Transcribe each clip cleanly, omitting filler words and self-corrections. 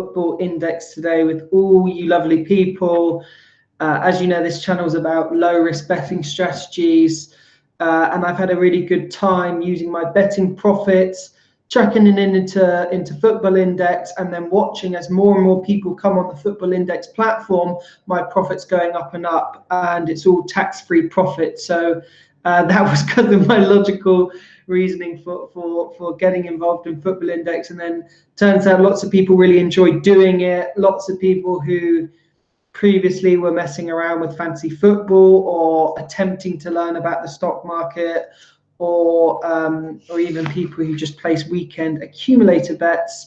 Football Index today with all you lovely people. As you know, this channel is about low-risk betting strategies, and I've had a really good time using my betting profits, chucking it into Football Index, and then watching as more and more people come on the Football Index platform, my profits going up and up, and it's all tax-free profit. So that was kind of my logical reasoning for getting involved in Football Index. And then turns out lots of people really enjoy doing it. Lots of people who previously were messing around with fantasy football or attempting to learn about the stock market, or even people who just place weekend accumulator bets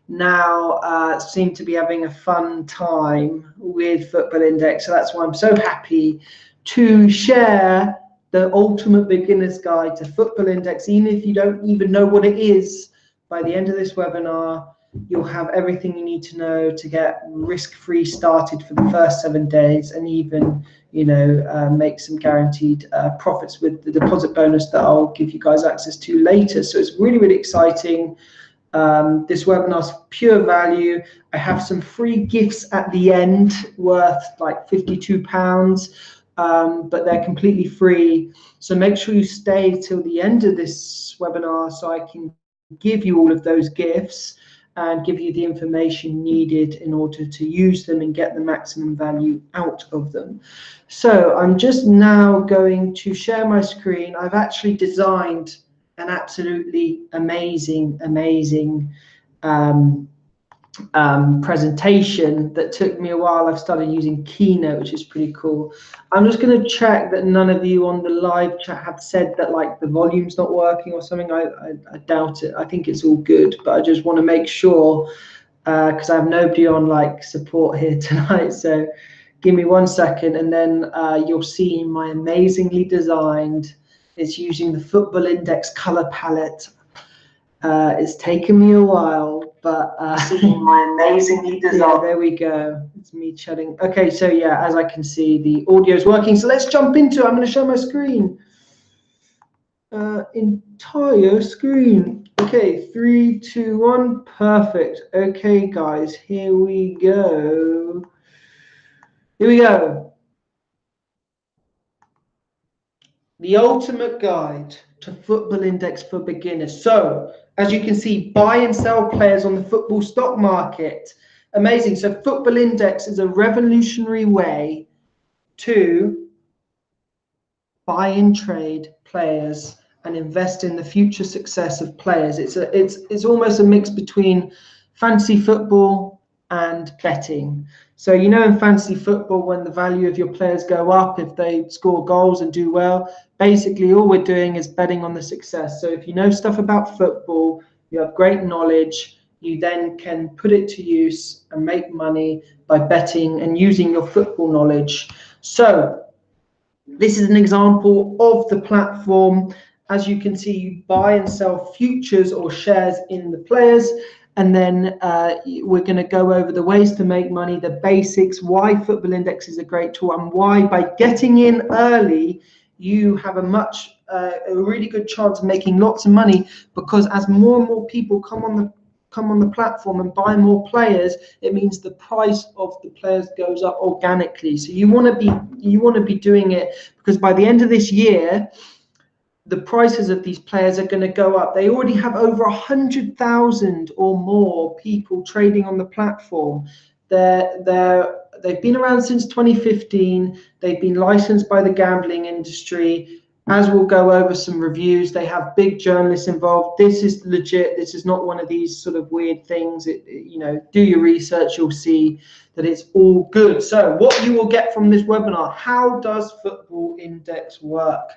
now seem to be having a fun time with Football Index. So that's why I'm so happy to share the ultimate beginner's guide to Football Index. Even if you don't even know what it is, by the end of this webinar, you'll have everything you need to know to get risk-free started for the first 7 days, and even, make some guaranteed profits with the deposit bonus that I'll give you guys access to later. So it's really, really exciting. This webinar's pure value. I have some free gifts at the end worth like £52. But they're completely free. So make sure you stay till the end of this webinar so I can give you all of those gifts and give you the information needed in order to use them and get the maximum value out of them. So I'm just now going to share my screen. I've actually designed an absolutely amazing presentation that took me a while. I've started using Keynote, which is pretty cool. I'm just going to check that none of you on the live chat have said that like the volume's not working or something. I doubt it. I think it's all good, but I just want to make sure because I have nobody on like support here tonight. So give me 1 second, and then you'll see my amazingly designed. It's using the Football Index color palette. It's taken me a while, but my amazingly designed. Yeah, there we go. It's me chatting. Okay, so yeah, as I can see, the audio is working. So let's jump into it. I'm going to show my screen. Entire screen. Okay, 3, 2, 1. Perfect. Okay, guys, here we go. Here we go. The ultimate guide to Football Index for beginners. So, as you can see, buy and sell players on the football stock market. Amazing. So Football Index is a revolutionary way to buy and trade players and invest in the future success of players. It's almost a mix between fantasy football and betting. So in fantasy football, when the value of your players go up, if they score goals and do well, basically all we're doing is betting on the success. So if you know stuff about football, you have great knowledge, you then can put it to use and make money by betting and using your football knowledge. So this is an example of the platform. As you can see, you buy and sell futures or shares in the players. And then we're going to go over the ways to make money, the basics, why Football Index is a great tool, and why by getting in early, you have a really good chance of making lots of money, because as more and more people come on the platform and buy more players, it means the price of the players goes up organically. So you want to be doing it, because by the end of this year, the prices of these players are going to go up. They already have over 100,000 or more people trading on the platform. They've been around since 2015. They've been licensed by the gambling industry. As we'll go over some reviews, they have big journalists involved. This is legit. This is not one of these sort of weird things. Do your research. You'll see that it's all good. So what you will get from this webinar: how does Football Index work?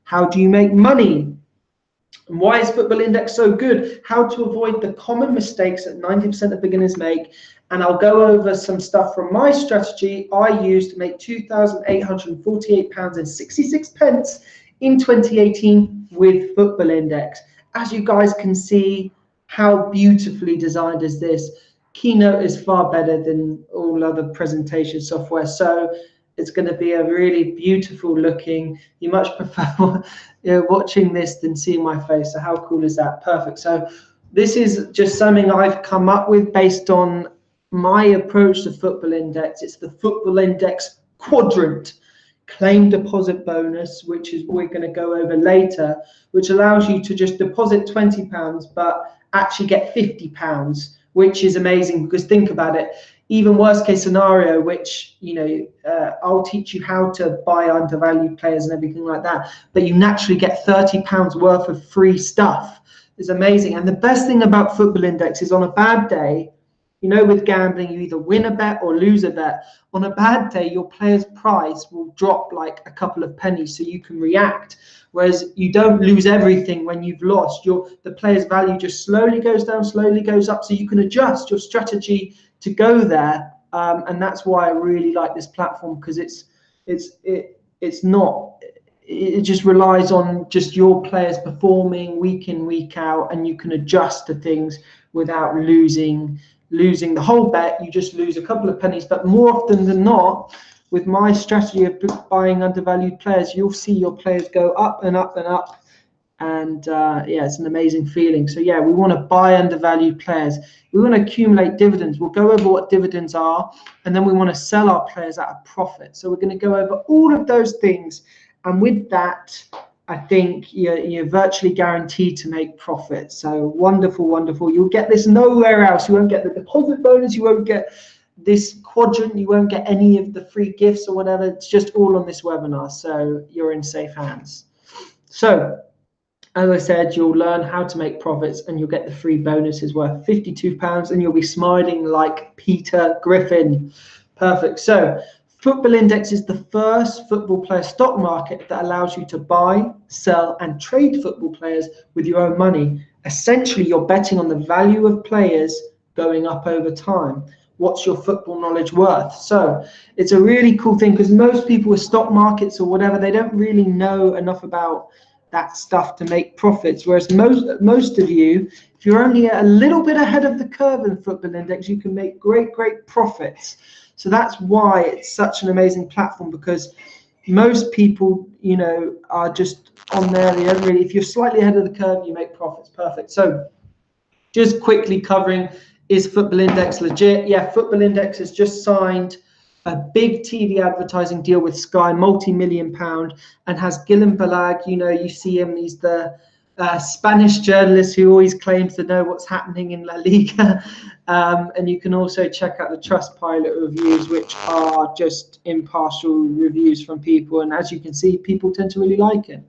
How do you make money? And why is Football Index so good? How to avoid the common mistakes that 90% of beginners make. And I'll go over some stuff from my strategy I used to make £2,848.66 in 2018 with Football Index. As you guys can see, how beautifully designed is this? Keynote is far better than all other presentation software. So it's going to be a really beautiful looking. You much prefer watching this than seeing my face. So how cool is that? Perfect. So this is just something I've come up with based on my approach to Football Index, it's the Football Index quadrant. Claim deposit bonus, which is we're going to go over later, which allows you to just deposit £20 but actually get £50, which is amazing, because think about it. Even worst case scenario, which, you know, I'll teach you how to buy undervalued players and everything like that, but you naturally get £30 worth of free stuff. It's amazing. And the best thing about Football Index is on a bad day, you know, with gambling, you either win a bet or lose a bet. On a bad day, your player's price will drop like a couple of pennies, so you can react. Whereas you don't lose everything when you've lost. The player's value just slowly goes down, slowly goes up, so you can adjust your strategy to go there. And that's why I really like this platform, because it just relies on just your players performing week in, week out, and you can adjust to things without losing the whole bet. You just lose a couple of pennies. But more often than not, with my strategy of buying undervalued players, you'll see your players go up and up and up. And yeah, it's an amazing feeling. So yeah, we want to buy undervalued players. We want to accumulate dividends. We'll go over what dividends are, and then we want to sell our players at a profit. So we're going to go over all of those things. And with that, I think you're virtually guaranteed to make profit. So wonderful, wonderful. You'll get this nowhere else. You won't get the deposit bonus. You won't get this quadrant. You won't get any of the free gifts or whatever. It's just all on this webinar. So you're in safe hands. So as I said, you'll learn how to make profits, and you'll get the free bonuses worth £52, and you'll be smiling like Peter Griffin. Perfect. So Football Index is the first football player stock market that allows you to buy, sell, and trade football players with your own money. Essentially, you're betting on the value of players going up over time. What's your football knowledge worth? So it's a really cool thing, because most people with stock markets or whatever, they don't really know enough about that stuff to make profits. Whereas most of you, if you're only a little bit ahead of the curve in Football Index, you can make great profits. So that's why it's such an amazing platform, because most people, you know, are just on there. They don't really, if you're slightly ahead of the curve, you make profits. Perfect. So just quickly covering, is Football Index legit? Yeah, Football Index has just signed a big TV advertising deal with Sky, multi-million pound, and has Guillem Balag. You know, you see him, he's the Spanish journalist who always claims to know what's happening in La Liga. And you can also check out the Trustpilot reviews, which are just impartial reviews from people. And as you can see, people tend to really like it.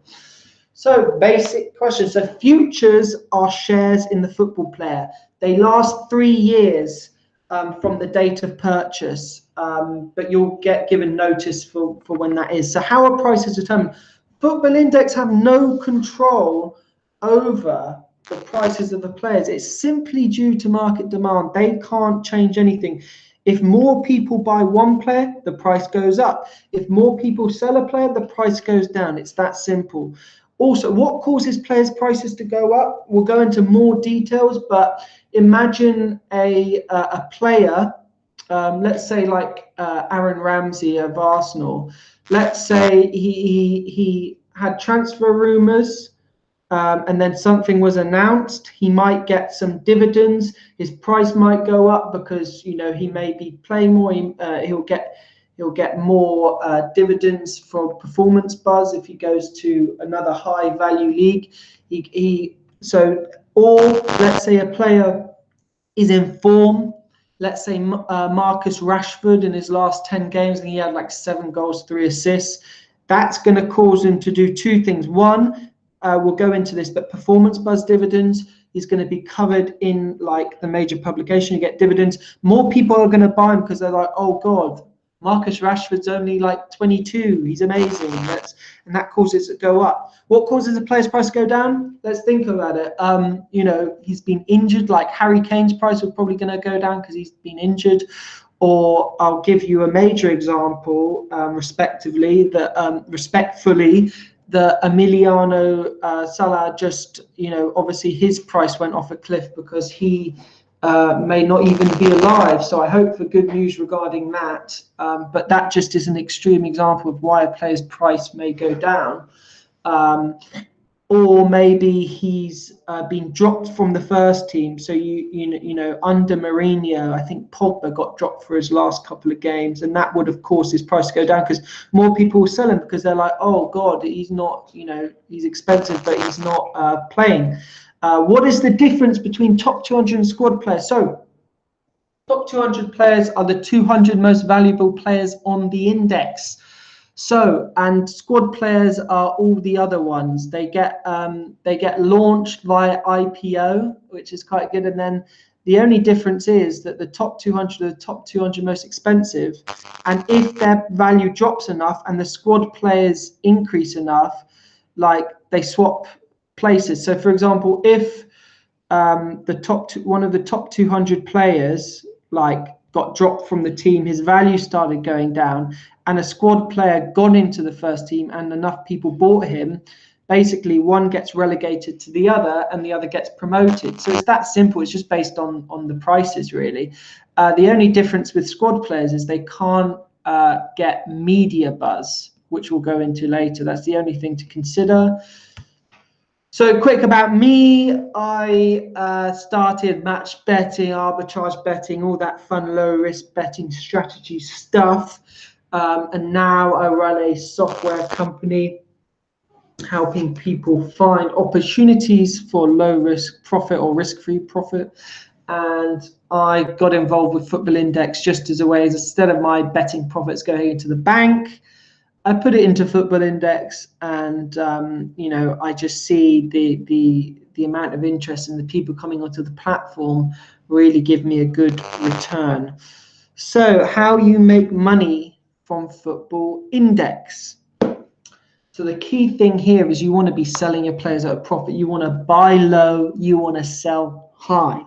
So basic questions. So futures are shares in the football player. They last 3 years from the date of purchase, but you'll get given notice for when that is. So how are prices determined? Football Index have no control over the prices of the players. It's simply due to market demand. They can't change anything. If more people buy one player, the price goes up. If more people sell a player, the price goes down. It's that simple. Also, what causes players' prices to go up? We'll go into more details, but imagine a player, let's say like Aaron Ramsey of Arsenal. Let's say he had transfer rumours, and then something was announced. He might get some dividends. His price might go up because, you know, he may be playing more. He'll get more dividends for performance buzz if he goes to another high value league. Or let's say a player is in form. Let's say Marcus Rashford in his last 10 games, and he had like 7 goals, 3 assists. That's going to cause him to do 2 things. One, we'll go into this, but performance buzz dividends is going to be covered in like the major publication. You get dividends. More people are going to buy him because they're like, oh God, Marcus Rashford's only like 22. He's amazing. And that causes it to go up. What causes a player's price to go down? Let's think about it. You know, he's been injured. Like Harry Kane's price is probably going to go down because he's been injured. Or I'll give you a major example, respectfully, that Emiliano Salah just, you know, obviously his price went off a cliff because he may not even be alive. So I hope for good news regarding that. But that just is an extreme example of why a player's price may go down. or maybe he's been dropped from the first team. So you know under Mourinho, I think Pogba got dropped for his last couple of games, and that would have caused his price to go down because more people will sell him because they're like, oh God, he's not, you know, he's expensive, but he's not playing. What is the difference between top 200 and squad players? So top 200 players are the 200 most valuable players on the index. So, and squad players are all the other ones. They get launched via IPO, which is quite good. And then the only difference is that the top 200 are the top 200 most expensive. And if their value drops enough and the squad players increase enough, like they swap places. So, for example, if one of the top 200 players like got dropped from the team, his value started going down, and a squad player got into the first team and enough people bought him, basically one gets relegated to the other and the other gets promoted. So it's that simple. It's just based on the prices, really. The only difference with squad players is they can't get media buzz, which we'll go into later. That's the only thing to consider. So quick about me, I started match betting, arbitrage betting, all that fun low risk betting strategy stuff. And now I run a software company helping people find opportunities for low risk profit or risk-free profit. And I got involved with Football Index just as a way, instead of my betting profits going into the bank, I put it into Football Index, and you know, I just see the amount of interest and the people coming onto the platform really give me a good return. So how you make money from Football Index. So the key thing here is you want to be selling your players at a profit. You want to buy low, you want to sell high.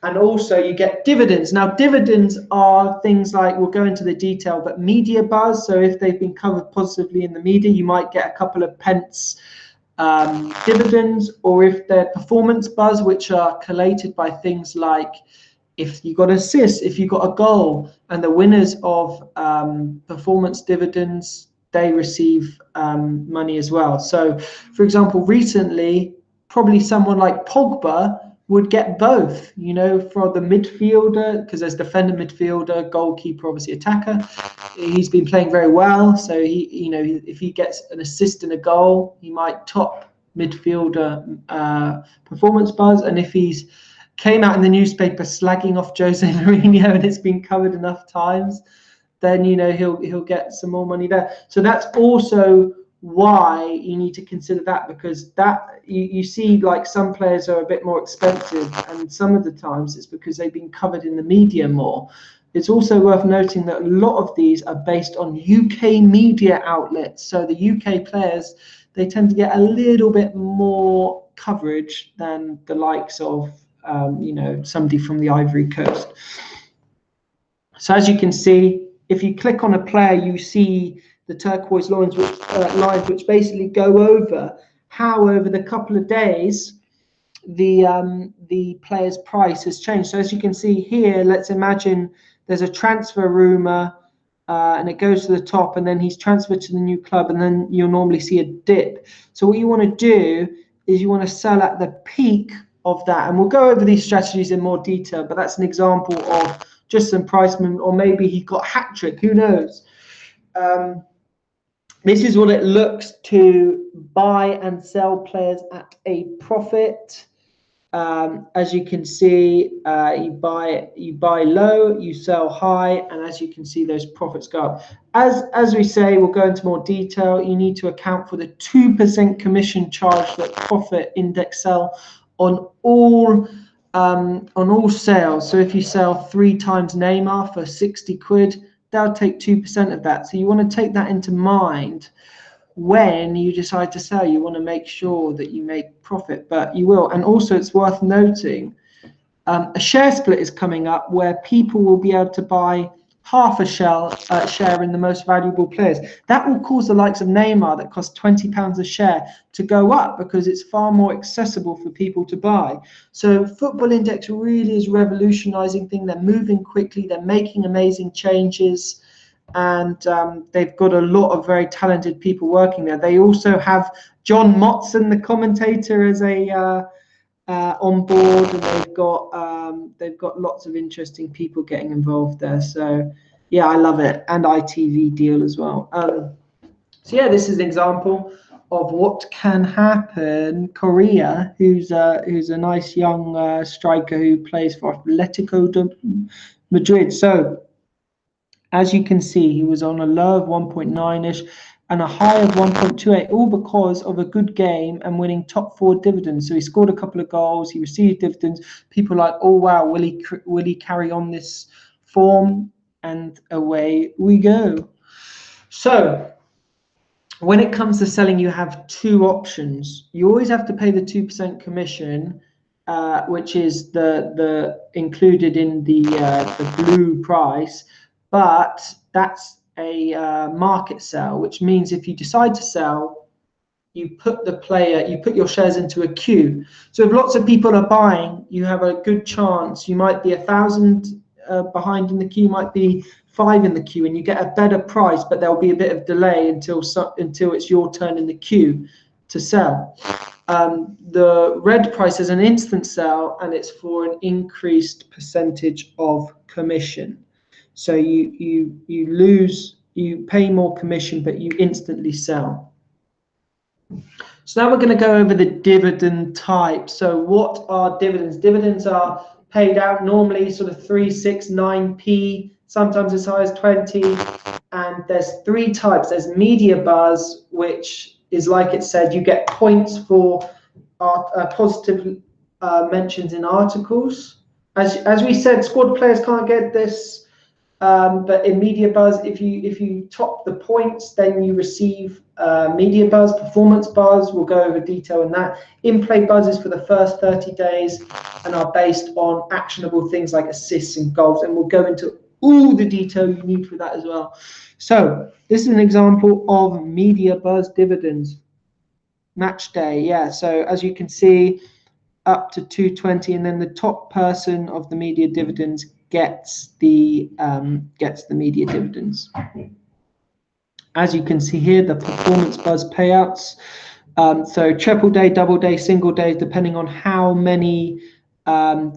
And also you get dividends. Now, dividends are things like, we'll go into the detail, but media buzz. So if they've been covered positively in the media, you might get a couple of pence dividends, or if they're performance buzz, which are collated by things like if you got assists, if you got a goal, and the winners of performance dividends, they receive money as well. So, for example, recently, probably someone like Pogba would get both, you know, for the midfielder, because there's defender, midfielder, goalkeeper, obviously attacker. He's been playing very well, so he, you know, if he gets an assist and a goal, he might top midfielder performance buzz. And if he's came out in the newspaper slagging off Jose Mourinho and it's been covered enough times, then, you know, he'll get some more money there. So that's also why you need to consider that, because that you see, like, some players are a bit more expensive, and some of the times it's because they've been covered in the media more. It's also worth noting that a lot of these are based on UK media outlets. So the UK players, they tend to get a little bit more coverage than the likes of you know, somebody from the Ivory Coast. So as you can see, if you click on a player, you see the turquoise lines, which basically go over how over the couple of days the player's price has changed. So as you can see here, let's imagine there's a transfer rumor and it goes to the top, and then he's transferred to the new club, and then you'll normally see a dip. So what you want to do is you want to sell at the peak of that, and we'll go over these strategies in more detail, but that's an example of just some price movement, or maybe he got hat trick, who knows. This is what it looks to buy and sell players at a profit. As you can see, you buy low, you sell high, and as you can see, those profits go up. As we say, we'll go into more detail. You need to account for the 2% commission charge that Profit Index sell on all sales. So if you sell 3 times Neymar for 60 quid, they'll take 2% of that. So you want to take that into mind when you decide to sell. You want to make sure that you make profit, but you will. And also, it's worth noting, a share split is coming up where people will be able to buy half a share in the most valuable players. That will cause the likes of Neymar, that costs £20 a share, to go up, because it's far more accessible for people to buy. So Football Index really is revolutionizing things. They're moving quickly, they're making amazing changes, and they've got a lot of very talented people working there. They also have John Motson, the commentator, as a on board, and they've got lots of interesting people getting involved there. So yeah, I love it, and ITV deal as well. So yeah, this is an example of what can happen. Korea, who's a nice young striker who plays for Atletico de Madrid. So as you can see, he was on a low of 1.9-ish and a high of 1.28, all because of a good game and winning top 4 dividends. So he scored a couple of goals, he received dividends. People are like, oh wow, will he carry on this form? And away we go. So when it comes to selling, you have 2 options. You always have to pay the 2% commission, which is the included in the blue price, but that's a market sell, which means if you decide to sell, you put your shares into a queue. So if lots of people are buying, you have a good chance. You might be 1,000 behind in the queue, might be 5 in the queue, and you get a better price, but there'll be a bit of delay until it's your turn in the queue to sell. The red price is an instant sell, and it's for an increased percentage of commission. So you pay more commission, but you instantly sell. So now we're going to go over the dividend type. So what are dividends? Dividends are paid out normally sort of 3, 6, 9p, sometimes as high as 20. And there's 3 types. There's media buzz, which is like it said, you get points for positive mentions in articles. As we said, squad players can't get this. But in media buzz, if you top the points, then you receive media buzz, performance buzz. We'll go over detail in that. In-play buzz is for the first 30 days and are based on actionable things like assists and goals. And we'll go into all the detail you need for that as well. So this is an example of media buzz dividends. Match day, yeah. So as you can see, up to 220, and then the top person of the media dividends gets the media dividends. As you can see here, the performance buzz payouts. So triple day, double day, single day, depending on how many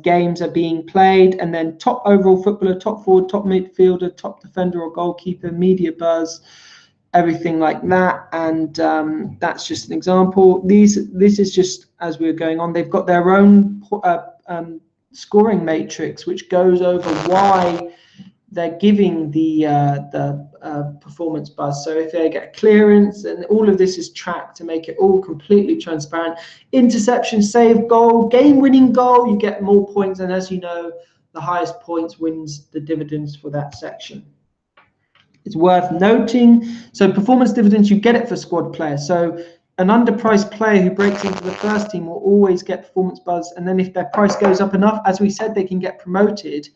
games are being played, and then top overall footballer, top forward, top midfielder, top defender or goalkeeper, media buzz, everything like that. And that's just an example. This is just as we're going on. They've got their own scoring matrix, which goes over why they're giving the performance buzz. So if they get clearance, and all of this is tracked to make it all completely transparent. Interception, save, goal, game-winning goal, you get more points, and as you know, the highest points wins the dividends for that section. It's worth noting, so performance dividends, you get it for squad players. So an underpriced player who breaks into the first team will always get performance buzz, and then if their price goes up enough, as we said, they can get promoted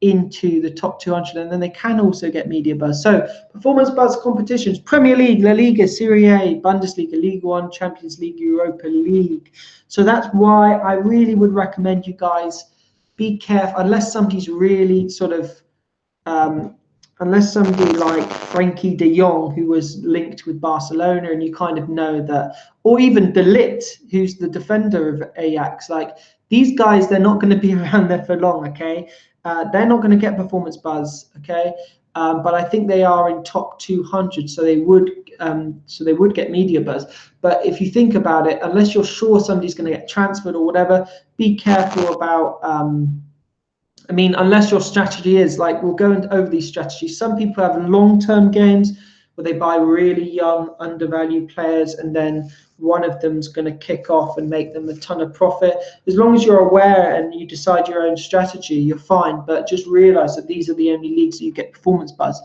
into the top 200, and then they can also get media buzz. So performance buzz competitions: Premier League, La Liga, Serie A, Bundesliga, League One, Champions League, Europa League. So that's why I really would recommend you guys be careful, unless somebody's really sort of unless somebody like Frankie de Jong, who was linked with Barcelona, and you kind of know that, or even De Ligt, who's the defender of Ajax, like these guys, they're not going to be around there for long, okay? They're not going to get performance buzz, okay? But I think they are in top 200, so they would get media buzz. But if you think about it, unless you're sure somebody's going to get transferred or whatever, be careful about. I mean, unless your strategy is like, we'll go over these strategies. Some people have long-term games where they buy really young, undervalued players, and then one of them's going to kick off and make them a ton of profit. As long as you're aware and you decide your own strategy, you're fine. But just realize that these are the only leagues that you get performance buzz.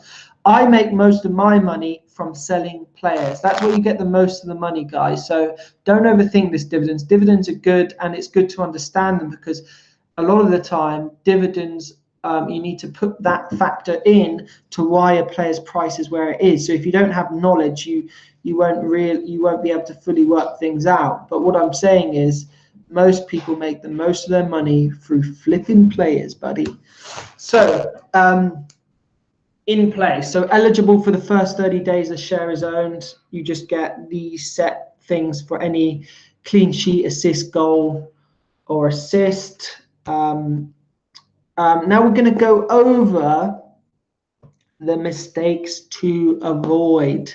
I make most of my money from selling players. That's where you get the most of the money, guys. So don't overthink this dividends. Dividends are good, and it's good to understand them, because a lot of the time, dividends, you need to put that factor in to why a player's price is where it is. So if you don't have knowledge, you won't be able to fully work things out. But what I'm saying is, most people make the most of their money through flipping players, buddy. So in place. So eligible for the first 30 days, a share is owned. You just get these set things for any clean sheet, assist, goal, or assist. Now we're going to go over the mistakes to avoid.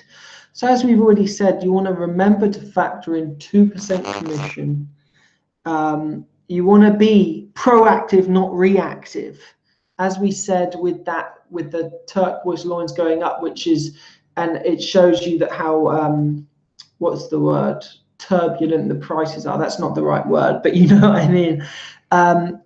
So as we've already said, you want to remember to factor in 2% commission. You want to be proactive, not reactive. As we said with the turquoise lines going up, and it shows you that how what's the word, turbulent the prices are. That's not the right word, but you know what I mean.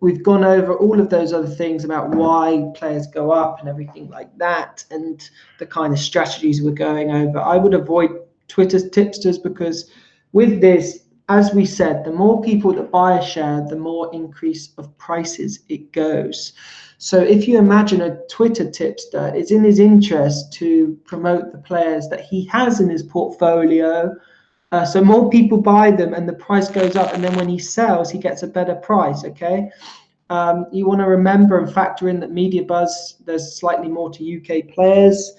We've gone over all of those other things about why players go up and everything like that, and the kind of strategies we're going over. I would avoid Twitter's tipsters, because with this, as we said, the more people that buy a share, the more increase of prices it goes. So if you imagine a Twitter tipster, it's in his interest to promote the players that he has in his portfolio. So more people buy them and the price goes up, and then when he sells, he gets a better price, okay? You want to remember and factor in that media buzz, there's slightly more to UK players,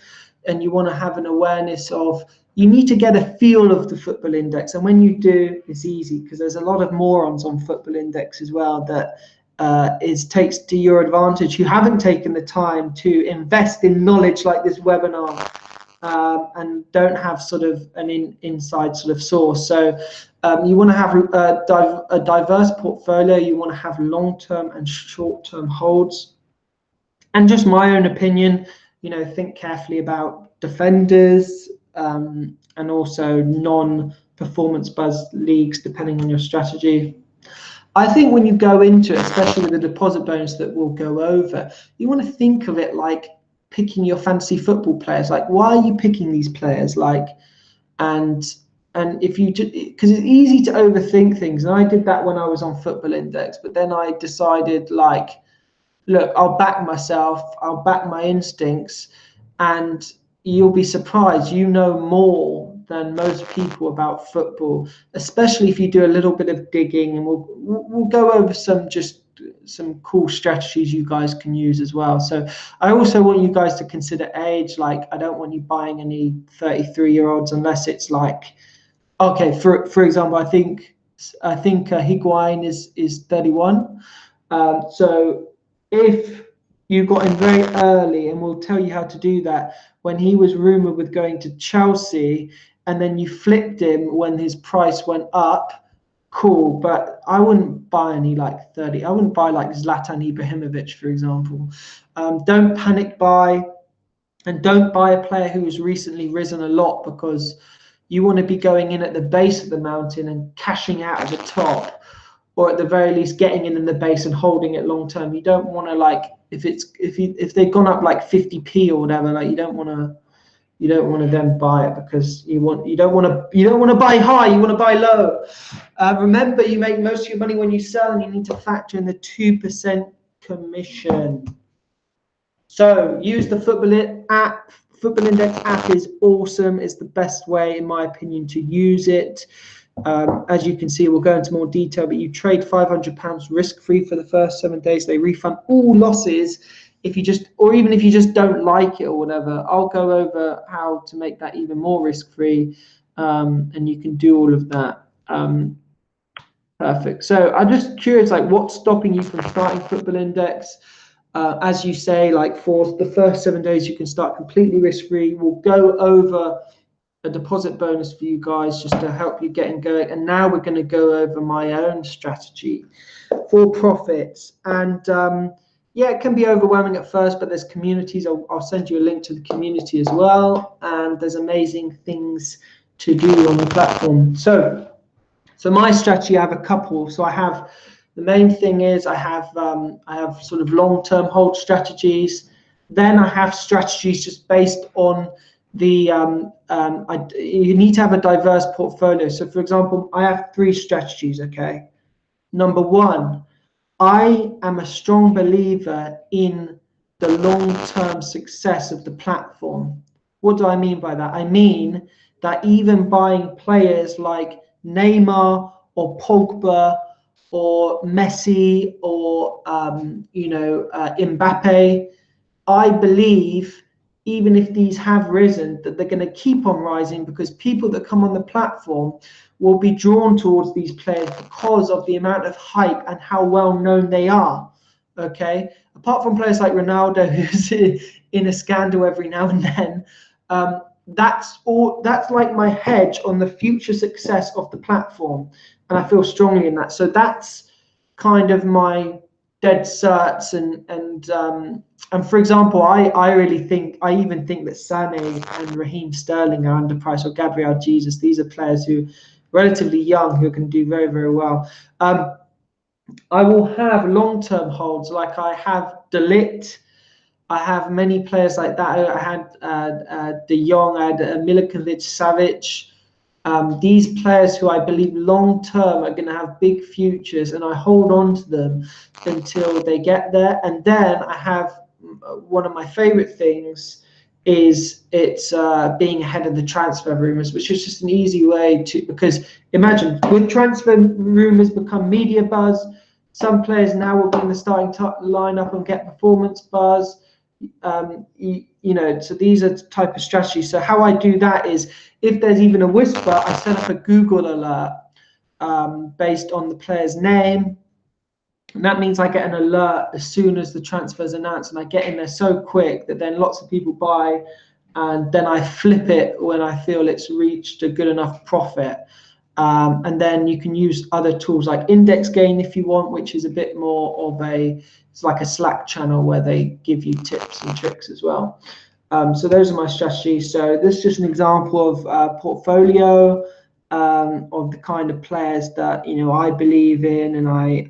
and you want to have an awareness of, you need to get a feel of the football index. And when you do, it's easy, because there's a lot of morons on football index as well that takes to your advantage, who haven't taken the time to invest in knowledge like this webinar. And don't have sort of an inside sort of source. So you want to have a diverse portfolio. You want to have long-term and short-term holds. And just my own opinion, think carefully about defenders and also non-performance buzz leagues, depending on your strategy. I think when you go into it, especially with the deposit bonus that we'll go over, you want to think of it like picking your fantasy football players. Like, why are you picking these players? And if you, because it's easy to overthink things, and I did that when I was on Football Index, but then I decided, look, I'll back myself, I'll back my instincts, and you'll be surprised, you know more than most people about football, especially if you do a little bit of digging, and we'll go over some cool strategies you guys can use as well. So I also want you guys to consider age. I don't want you buying any 33-year-olds unless it's okay, for example, I think Higuain is 31. So if you got in very early, and we'll tell you how to do that, when he was rumored with going to Chelsea, and then you flipped him when his price went up, cool, but I wouldn't buy any 30. I wouldn't buy Zlatan Ibrahimovic, for example. Don't panic buy, and don't buy a player who has recently risen a lot, because you want to be going in at the base of the mountain and cashing out at the top, or at the very least getting in the base and holding it long term. You don't want to if they've gone up 50p or whatever, you don't want to then buy it, because you don't want to buy high, you want to buy low. Remember, you make most of your money when you sell, and you need to factor in the 2% commission. So use the Football app. Football Index app is awesome. It's the best way, in my opinion, to use it. As you can see, we'll go into more detail, but you trade £500 risk-free for the first 7 days. They refund all losses if you just don't like it or whatever. I'll go over how to make that even more risk-free, and you can do all of that. Perfect. So I'm just curious, what's stopping you from starting Football Index? As you say, for the first 7 days, you can start completely risk-free. We'll go over a deposit bonus for you guys just to help you get going. And now we're going to go over my own strategy for profits. And yeah, it can be overwhelming at first, but there's communities. I'll send you a link to the community as well. And there's amazing things to do on the platform. So my strategy, I have a couple. So I have, the main thing is I have sort of long-term hold strategies. Then I have strategies just based on the you need to have a diverse portfolio. So for example, I have 3 strategies. Okay, number 1, I am a strong believer in the long-term success of the platform. What do I mean by that? I mean that even buying players like Neymar or Pogba or Messi or Mbappe, I believe even if these have risen, that they're going to keep on rising, because people that come on the platform will be drawn towards these players because of the amount of hype and how well known they are. Okay, apart from players like Ronaldo, who's in a scandal every now and then, that's like my hedge on the future success of the platform, and I feel strongly in that. So that's kind of my dead certs. And for example, I really think, I even think that Sané and Raheem Sterling are underpriced, or Gabriel Jesus. These are players who relatively young who can do very, very well. I will have long-term holds, like I have De Ligt. I have many players like that. I had De Jong, I had Milinkovic, Savic. These players who I believe long-term are going to have big futures, and I hold on to them until they get there. And then I have one of my favorite things is it's being ahead of the transfer rumors, which is just an easy way to, because imagine when transfer rumors become media buzz, some players now will be in the starting lineup and get performance buzz. You know, so these are the type of strategies. So how I do that is, if there's even a whisper, I set up a Google alert based on the player's name. And that means I get an alert as soon as the transfer is announced, and I get in there so quick that then lots of people buy, and then I flip it when I feel it's reached a good enough profit. And then you can use other tools like Index Gain if you want, which is a bit more of it's like a Slack channel where they give you tips and tricks as well. So those are my strategies. So this is just an example of portfolio of the kind of players that, you know, I believe in, and I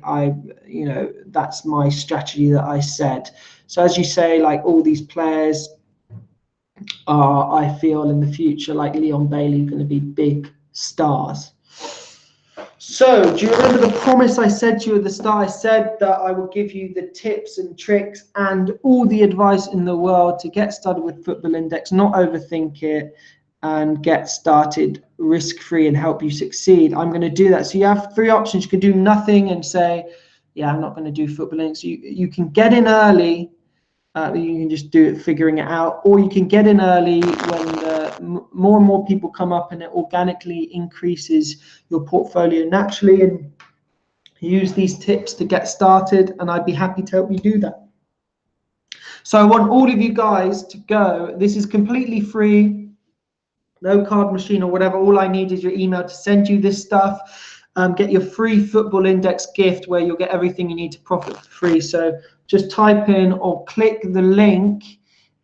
you know, that's my strategy that I set. So as you say, like all these players are, I feel in the future, like Leon Bailey, going to be big stars. So do you remember the promise I said to you at the start? I said that I will give you the tips and tricks and all the advice in the world to get started with Football Index, not overthink it, and get started risk-free and help you succeed. I'm going to do that. So you have three options. You can do nothing and say, yeah, I'm not going to do Football Index. You can get in early. You can just do it figuring it out, or you can get in early when more and more people come up, and it organically increases your portfolio naturally, and use these tips to get started, and I'd be happy to help you do that. So I want all of you guys to go. This is completely free, no card machine or whatever. All I need is your email to send you this stuff. Get your free Football Index gift where you'll get everything you need to profit for free. So just type in or click the link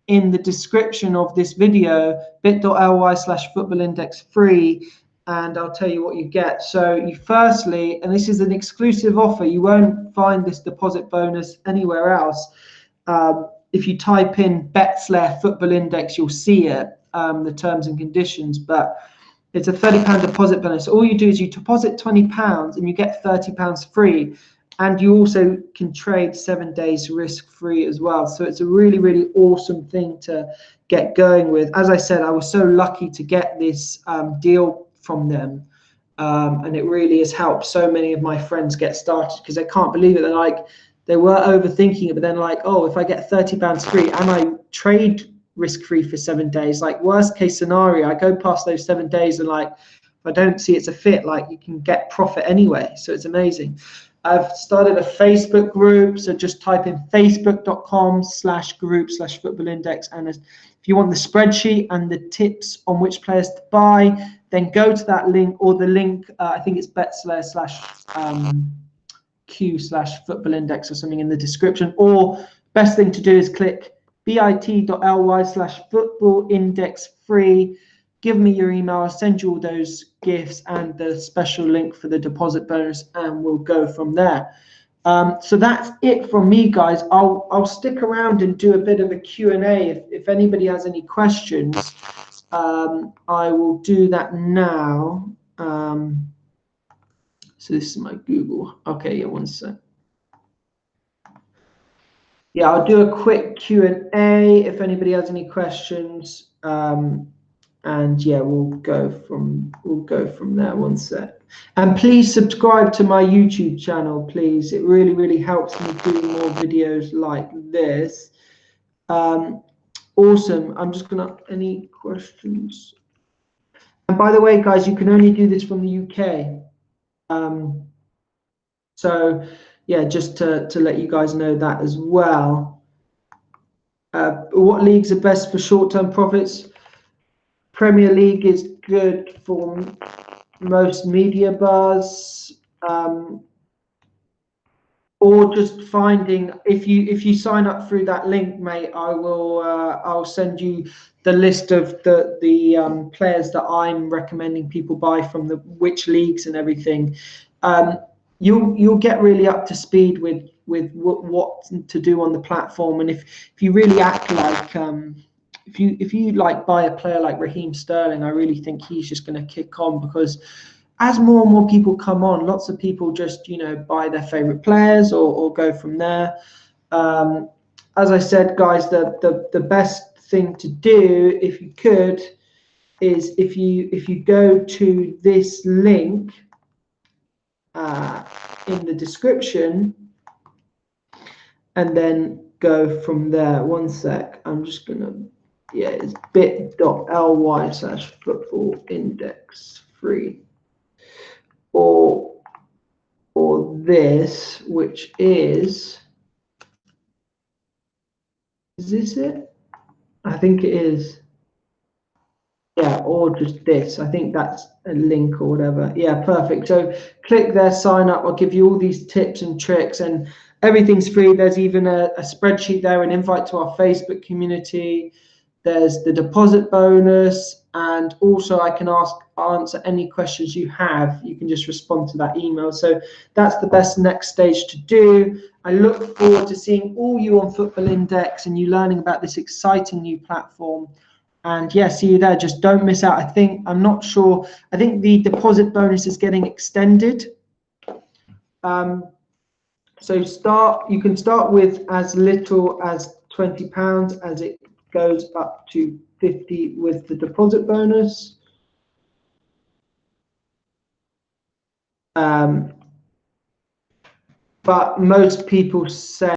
in the description of this video, bit.ly/Football Index free, and I'll tell you what you get. So you firstly, and this is an exclusive offer, you won't find this deposit bonus anywhere else. If you type in bet/Football Index, you'll see it, the terms and conditions, but it's a £30 deposit bonus. All you do is you deposit £20 and you get £30 free. And you also can trade 7 days risk-free as well. So it's a really, really awesome thing to get going with. As I said, I was so lucky to get this deal from them. And it really has helped so many of my friends get started, because they can't believe it. They're like, they were overthinking it, but then like, oh, if I get £30 free and I trade risk-free for 7 days, like worst case scenario, I go past those 7 days and like, if I don't see it's a fit, like you can get profit anyway. So it's amazing. I've started a Facebook group, so just type in facebook.com/group/Football Index, and if you want the spreadsheet and the tips on which players to buy, then go to that link, or the link, I think it's bet/q/Football Index or something in the description, or best thing to do is click bit.ly/Football Index free. Give me your email, I'll send you all those gifts and the special link for the deposit bonus, and we'll go from there. So that's it from me, guys. I'll stick around and do a bit of a Q&A if anybody has any questions. I will do that now. So this is my Google. Okay, yeah, one sec. Yeah, I'll do a quick Q&A if anybody has any questions. And yeah, we'll go from there. One sec. And please subscribe to my YouTube channel, please. It really, really helps me do more videos like this. Awesome. I'm just gonna, any questions? And by the way, guys, you can only do this from the UK. So yeah, just to let you guys know that as well. What leagues are best for short-term profits? Premier League is good for most media buzz, or just finding, if you sign up through that link, mate, I'll send you the list of the players that I'm recommending people buy from, the which leagues and everything. You'll get really up to speed with what to do on the platform, and if you really act like if you like buy a player like Raheem Sterling, I really think he's just going to kick on, because as more and more people come on, lots of people just buy their favorite players or go from there. As I said, guys, the best thing to do, if you could, is if you go to this link in the description and then go from there. One sec, I'm just gonna, yeah, it's bit.ly/football index free, or this, which is this it? I think it is. Yeah, or just this. I think that's a link or whatever. Yeah, perfect. So click there, sign up. I'll give you all these tips and tricks, and everything's free. There's even a spreadsheet there, an invite to our Facebook community. There's the deposit bonus, and also I can answer any questions you have. You can just respond to that email. So that's the best next stage to do. I look forward to seeing all you on Football Index and you learning about this exciting new platform. And yeah, see you there. Just don't miss out. I'm not sure. I think the deposit bonus is getting extended. So you can start with as little as £20 as it goes up to 50 with the deposit bonus. But most people say